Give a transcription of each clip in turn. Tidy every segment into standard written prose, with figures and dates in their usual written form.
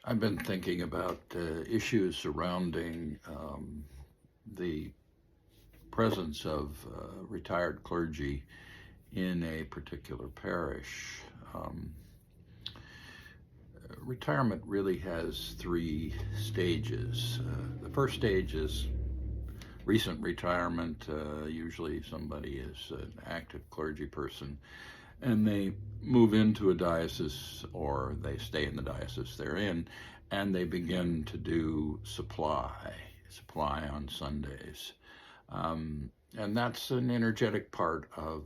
I've been thinking about issues surrounding the presence of retired clergy in a particular parish. Um, Retirement really has three stages. The first stage is recent retirement. Usually, somebody is an active clergy person and they move into a diocese or they stay in the diocese they're in, and they begin to do supply on Sundays. And that's an energetic part of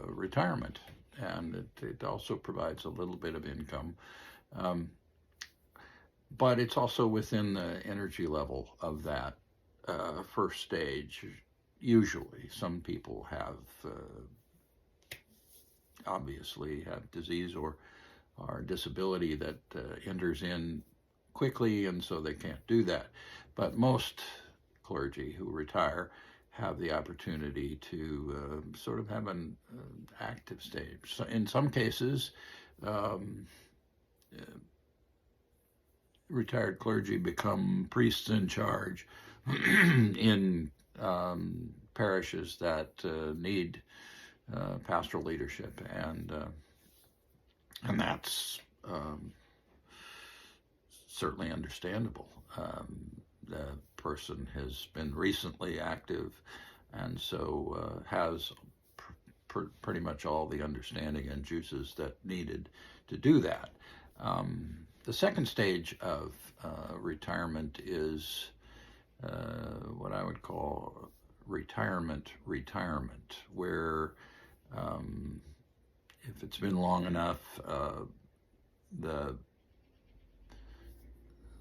retirement, and it also provides a little bit of income. Um, but it's also within the energy level of that first stage. Usually, some people have obviously have disease or disability that enters in quickly, and so they can't do that. But most clergy who retire have the opportunity to sort of have an active stage. So in some cases, um, uh, retired clergy become priests in charge in parishes that need pastoral leadership, and that's certainly understandable. The person has been recently active, and so has pretty much all the understanding and juices that needed to do that. The second stage of retirement is what I would call retirement, where if it's been long enough, the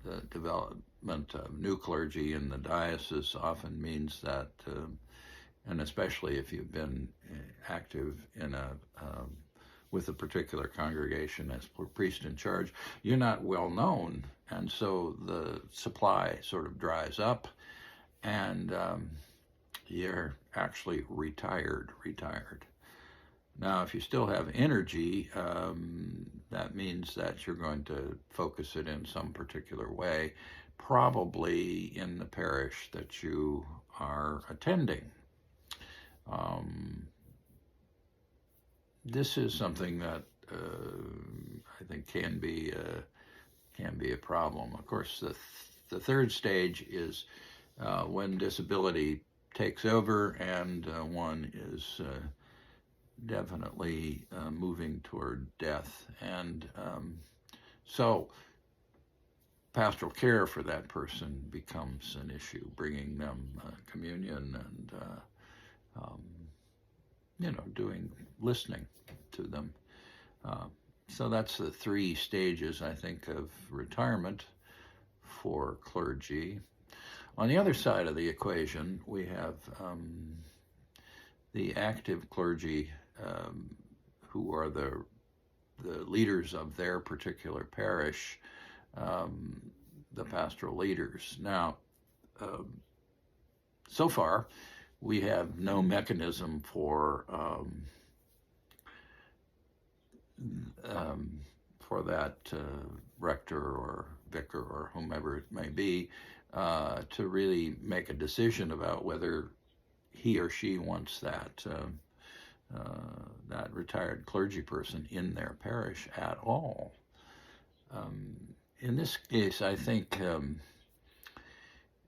the development of new clergy in the diocese often means that, and especially if you've been active in with a particular congregation as priest in charge, you're not well known, and so the supply sort of dries up, and you're actually retired. Now, if you still have energy, that means that you're going to focus it in some particular way, probably in the parish that you are attending. This is something that I think can be a problem. Of course, the third stage is when disability takes over and one is definitely moving toward death. And so pastoral care for that person becomes an issue, bringing them communion and, listening to them. So that's the three stages, I think, of retirement for clergy. On the other side of the equation, we have the active clergy who are the leaders of their particular parish, the pastoral leaders. Now, so far, we have no mechanism for that rector or vicar or whomever it may be to really make a decision about whether he or she wants that retired clergy person in their parish at all. In this case, I think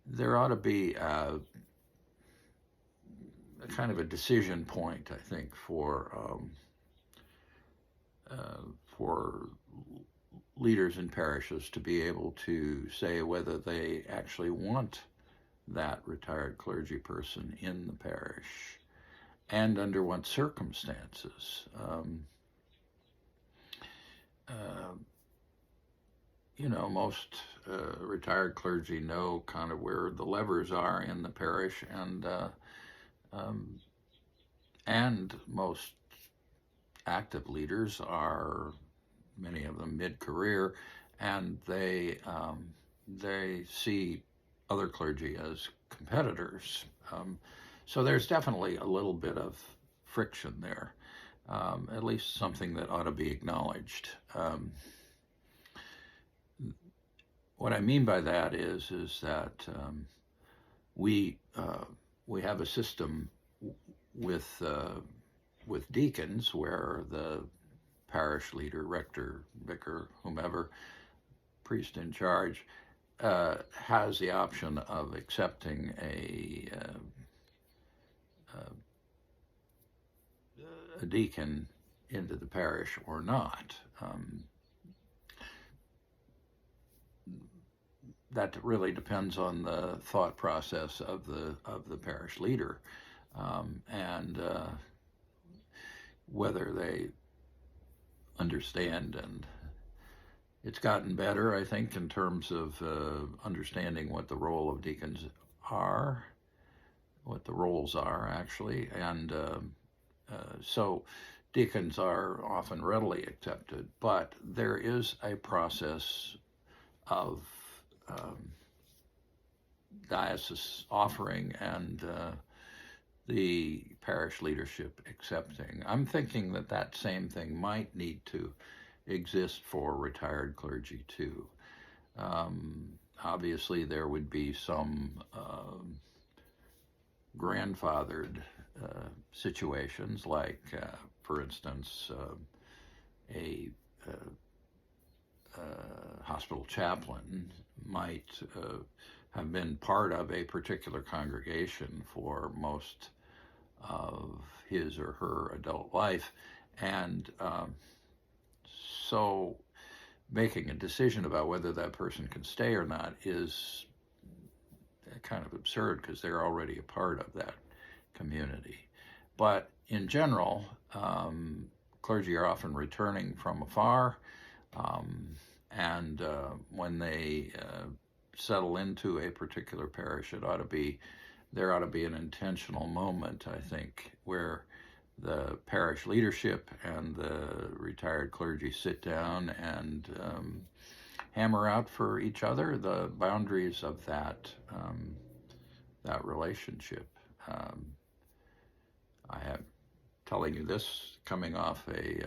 there ought to be a kind of a decision point, I think, for leaders in parishes to be able to say whether they actually want that retired clergy person in the parish and under what circumstances. Most retired clergy know kind of where the levers are in the parish, and most active leaders are, many of them, mid-career, and they see other clergy as competitors. So there's definitely a little bit of friction there, at least something that ought to be acknowledged. what I mean by that is that we we have a system with deacons where the parish leader, rector, vicar, whomever, priest in charge, has the option of accepting a deacon into the parish or not. That really depends on the thought process of the parish leader, and whether they understand. And it's gotten better, I think, in terms of understanding what the role of deacons are, what the roles are actually, and so deacons are often readily accepted, but there is a process of diocese offering and the parish leadership accepting. I'm thinking that that same thing might need to exist for retired clergy too. Obviously, there would be some grandfathered situations, like, for instance, a hospital chaplain might have been part of a particular congregation for most of his or her adult life, and so making a decision about whether that person can stay or not is kind of absurd because they're already a part of that community. But in general, clergy are often returning from afar, and when they settle into a particular parish, there ought to be an intentional moment, I think, where the parish leadership and the retired clergy sit down and hammer out for each other the boundaries of that relationship. I am telling you this coming off a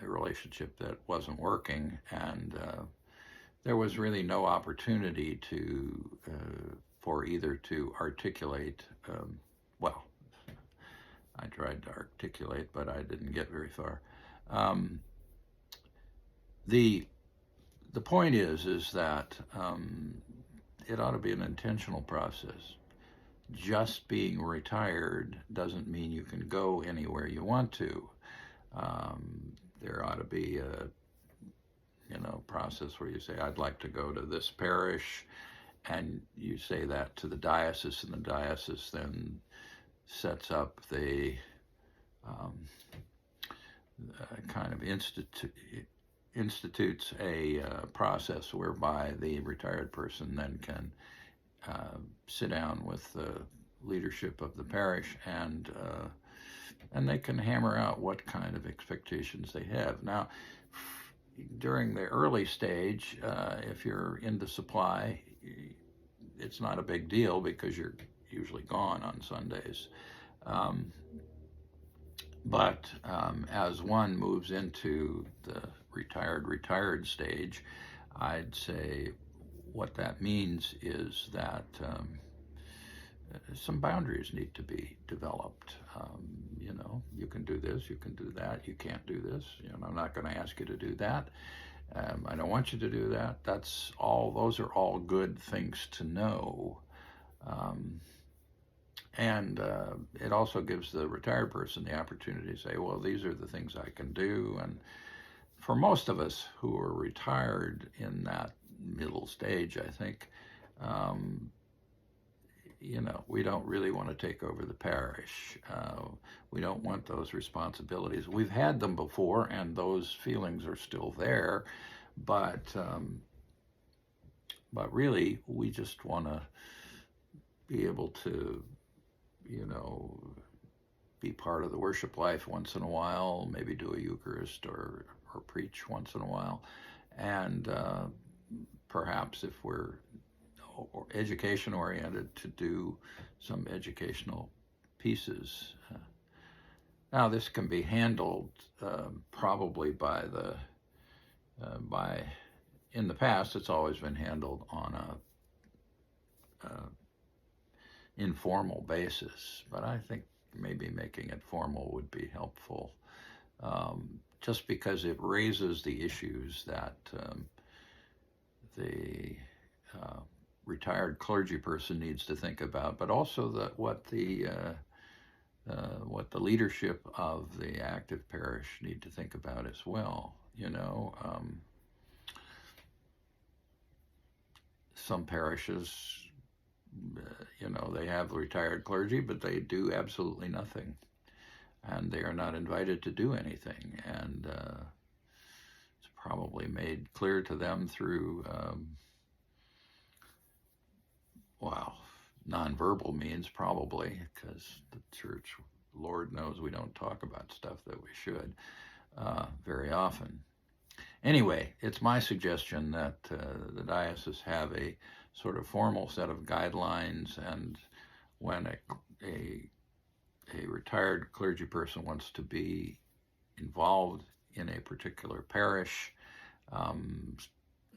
relationship that wasn't working, and there was really no opportunity for either to articulate. Well, I tried to articulate, but I didn't get very far. The point is that it ought to be an intentional process. Just being retired doesn't mean you can go anywhere you want to. There ought to be a process where you say, I'd like to go to this parish, and you say that to the diocese, and the diocese then sets up the kind of institutes a process whereby the retired person then can sit down with the leadership of the parish, and they can hammer out what kind of expectations they have. Now, during the early stage, if you're into supply, it's not a big deal because you're usually gone on Sundays. But as one moves into the retired stage, I'd say what that means is that some boundaries need to be developed. You can do this, you can do that, you can't do this. I'm not going to ask you to do that. I don't want you to do that. Those are all good things to know. And it also gives the retired person the opportunity to say, well, these are the things I can do. And for most of us who are retired in that middle stage, I think, we don't really want to take over the parish. We don't want those responsibilities. We've had them before, and those feelings are still there, but really, we just want to be able to, be part of the worship life once in a while, maybe do a Eucharist or preach once in a while, and perhaps if we're education oriented, to do some educational pieces. Now, this can be handled probably by in the past, it's always been handled on a informal basis, but I think maybe making it formal would be helpful, just because it raises the issues that the retired clergy person needs to think about, but also what the leadership of the active parish need to think about as well. Some parishes, they have retired clergy, but they do absolutely nothing, and they are not invited to do anything. And it's probably made clear to them through, nonverbal means, probably, because the church, Lord knows, we don't talk about stuff that we should very often. Anyway, it's my suggestion that the diocese have a sort of formal set of guidelines, and when a retired clergy person wants to be involved in a particular parish,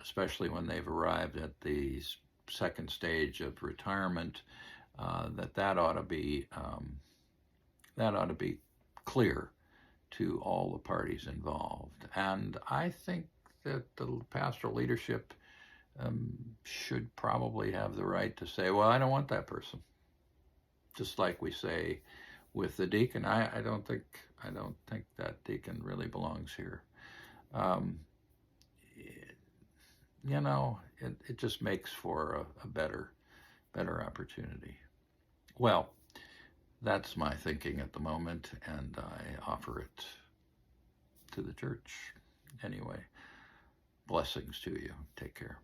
especially when they've arrived at the second stage of retirement, that ought to be clear to all the parties involved. And I think that the pastoral leadership should probably have the right to say, well, I don't want that person. Just like we say with the deacon, I don't think that deacon really belongs here. It just makes for a better opportunity. Well, that's my thinking at the moment, and I offer it to the church. Anyway, blessings to you. Take care.